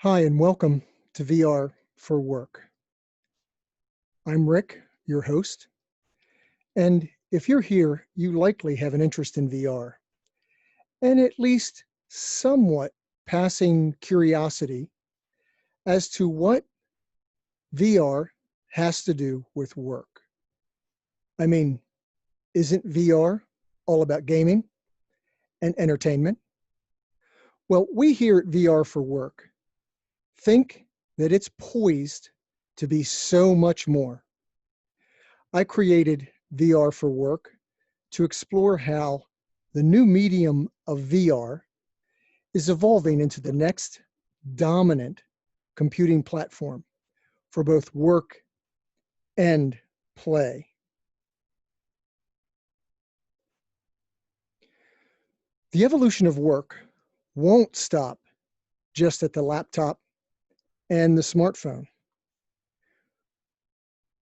Hi, and welcome to VR for Work. I'm Rick, your host, and if you're here, you likely have an interest in VR and at least somewhat passing curiosity as to what VR has to do with work. I mean, isn't VR all about gaming and entertainment? Well, we here at VR for Work think that it's poised to be so much more. I created VR for Work to explore how the new medium of VR is evolving into the next dominant computing platform for both work and play. The evolution of work won't stop just at the laptop and the smartphone.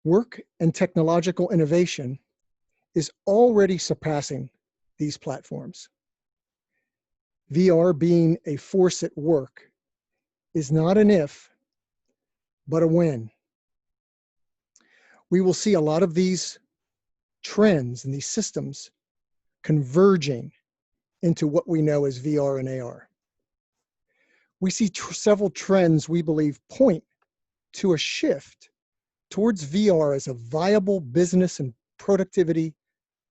Work and technological innovation is already surpassing these platforms. VR being a force at work is not an if, but a when. We will see a lot of these trends and these systems converging into what we know as VR and AR. We see several trends we believe point to a shift towards VR as a viable business and productivity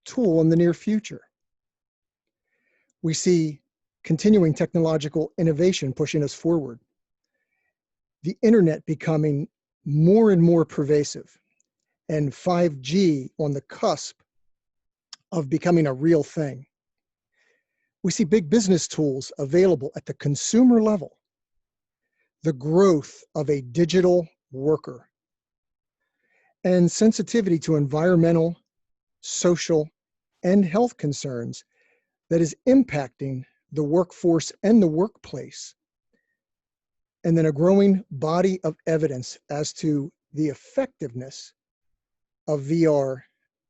tool in the near future. We see continuing technological innovation pushing us forward. The internet becoming more and more pervasive, and 5G on the cusp of becoming a real thing. We see big business tools available at the consumer level, the growth of a digital worker, and sensitivity to environmental, social, and health concerns that is impacting the workforce and the workplace. And then a growing body of evidence as to the effectiveness of VR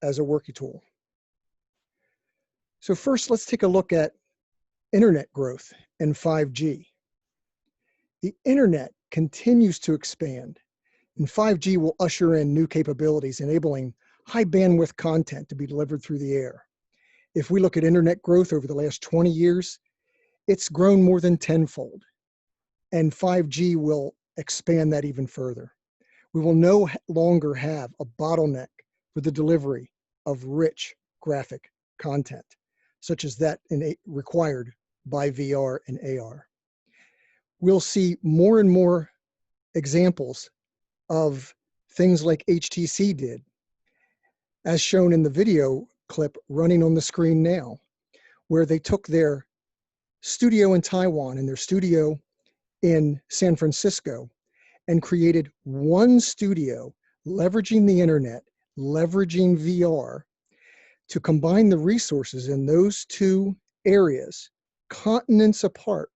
as a working tool. So first, let's take a look at internet growth and 5G. The internet continues to expand, and 5G will usher in new capabilities, enabling high bandwidth content to be delivered through the air. If we look at internet growth over the last 20 years, it's grown more than tenfold, and 5G will expand that even further. We will no longer have a bottleneck for the delivery of rich graphic content, such as that required by VR and AR. We'll see more and more examples of things like HTC did, as shown in the video clip running on the screen now, where they took their studio in Taiwan and their studio in San Francisco and created one studio, leveraging the internet, leveraging VR, to combine the resources in those two areas, continents apart,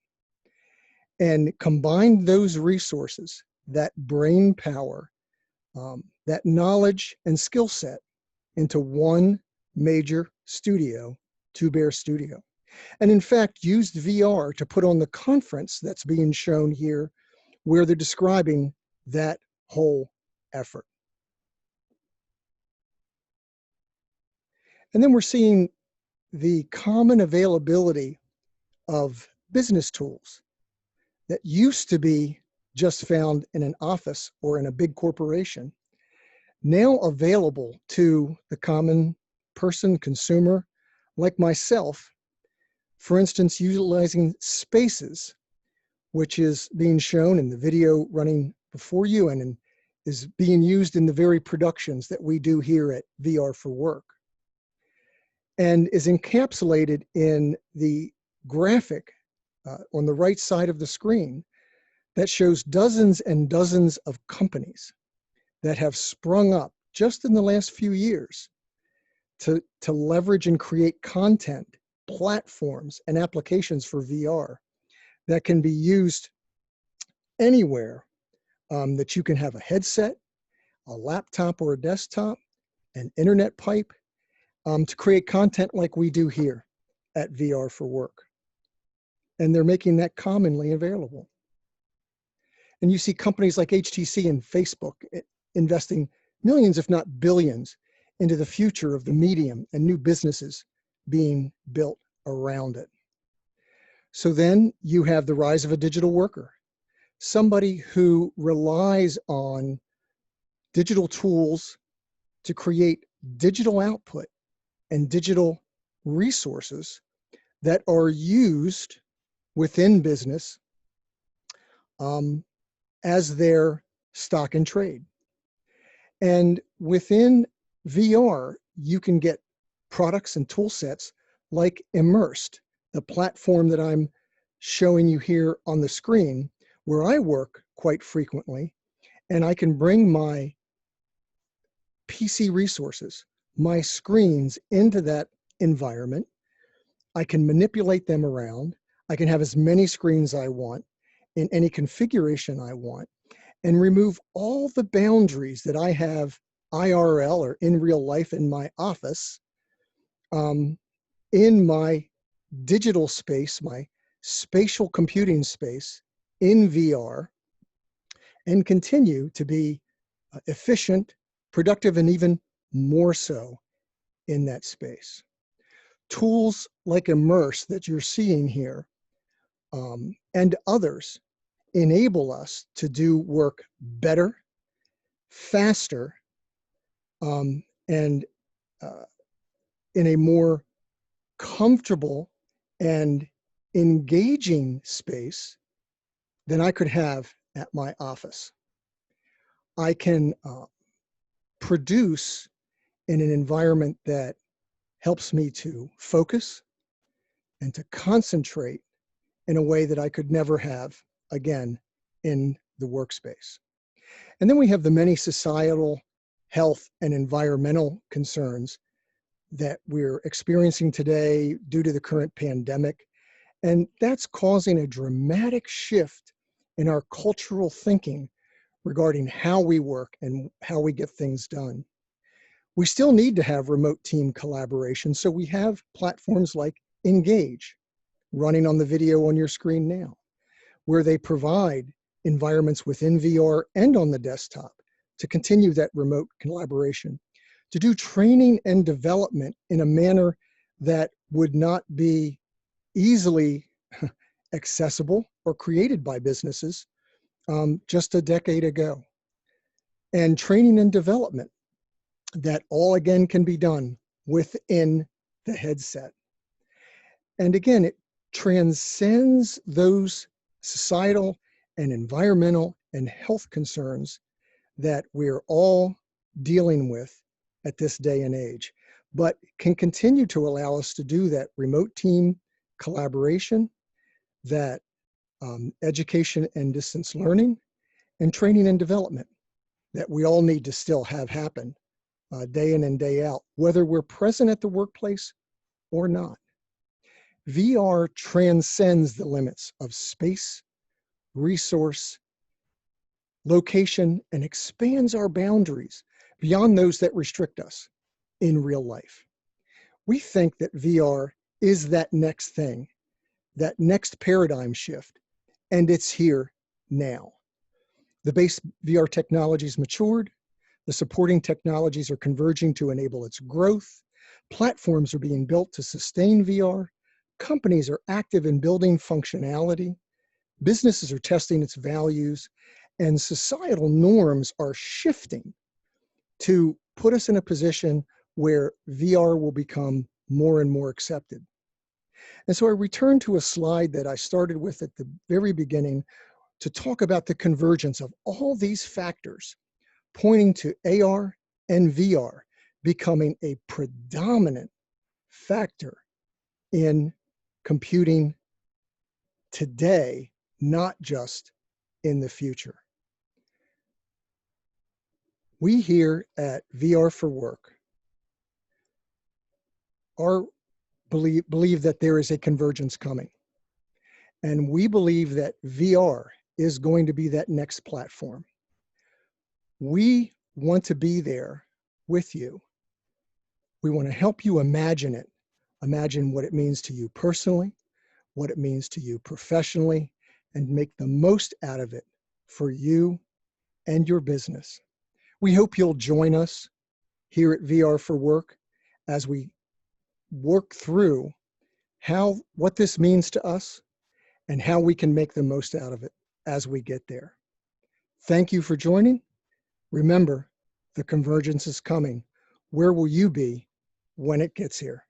and combine those resources, that brain power, that knowledge and skill set, into one major studio, Two Bear Studio. And in fact, used VR to put on the conference that's being shown here, where they're describing that whole effort. And then we're seeing the common availability of business tools that used to be just found in an office or in a big corporation, now available to the common person, consumer, like myself. For instance, utilizing Spaces, which is being shown in the video running before you and is being used in the very productions that we do here at VR for Work, and is encapsulated in the graphic on the right side of the screen that shows dozens and dozens of companies that have sprung up just in the last few years to leverage and create content, platforms, and applications for VR that can be used anywhere, that you can have a headset, a laptop or a desktop, an internet pipe, to create content like we do here at VR for Work. And they're making that commonly available. And you see companies like HTC and Facebook investing millions, if not billions, into the future of the medium and new businesses being built around it. So then you have the rise of a digital worker, somebody who relies on digital tools to create digital output and digital resources that are used within business as their stock and trade. And within VR, you can get products and tool sets like Immersed, the platform that I'm showing you here on the screen, where I work quite frequently. And I can bring my PC resources, my screens into that environment. I can manipulate them around. I can have as many screens I want in any configuration I want, and remove all the boundaries that I have IRL or in real life in my office, in my digital space, my spatial computing space in VR, and continue to be efficient, productive, and even more so in that space. Tools like Immerse that you're seeing here and others enable us to do work better, faster, and in a more comfortable and engaging space than I could have at my office. I can produce in an environment that helps me to focus and to concentrate in a way that I could never have again in the workspace. And then we have the many societal, health, and environmental concerns that we're experiencing today due to the current pandemic. And that's causing a dramatic shift in our cultural thinking regarding how we work and how we get things done. We still need to have remote team collaboration, so we have platforms like Engage, running on the video on your screen now, where they provide environments within VR and on the desktop to continue that remote collaboration, to do training and development in a manner that would not be easily accessible or created by businesses just a decade ago. And training and development that all again can be done within the headset. And again, it transcends those societal and environmental and health concerns that we're all dealing with at this day and age, but can continue to allow us to do that remote team collaboration, that education and distance learning, and training and development that we all need to still have happen day in and day out, whether we're present at the workplace or not. VR transcends the limits of space, resource, location, and expands our boundaries beyond those that restrict us in real life. We think that VR is that next thing, that next paradigm shift, and it's here now. The base VR technology's matured. The supporting technologies are converging to enable its growth. Platforms are being built to sustain VR. Companies are active in building functionality. Businesses are testing its values, and societal norms are shifting to put us in a position where VR will become more and more accepted. And so I return to a slide that I started with at the very beginning to talk about the convergence of all these factors, pointing to AR and VR becoming a predominant factor in computing today, not just in the future. We here at VR for Work believe that there is a convergence coming. And we believe that VR is going to be that next platform. We want to be there with you. We want to help you imagine it. Imagine what it means to you personally, what it means to you professionally, and make the most out of it for you and your business. We hope you'll join us here at VR for Work as we work through what this means to us and how we can make the most out of it as we get there. Thank you for joining. Remember, the convergence is coming. Where will you be when it gets here?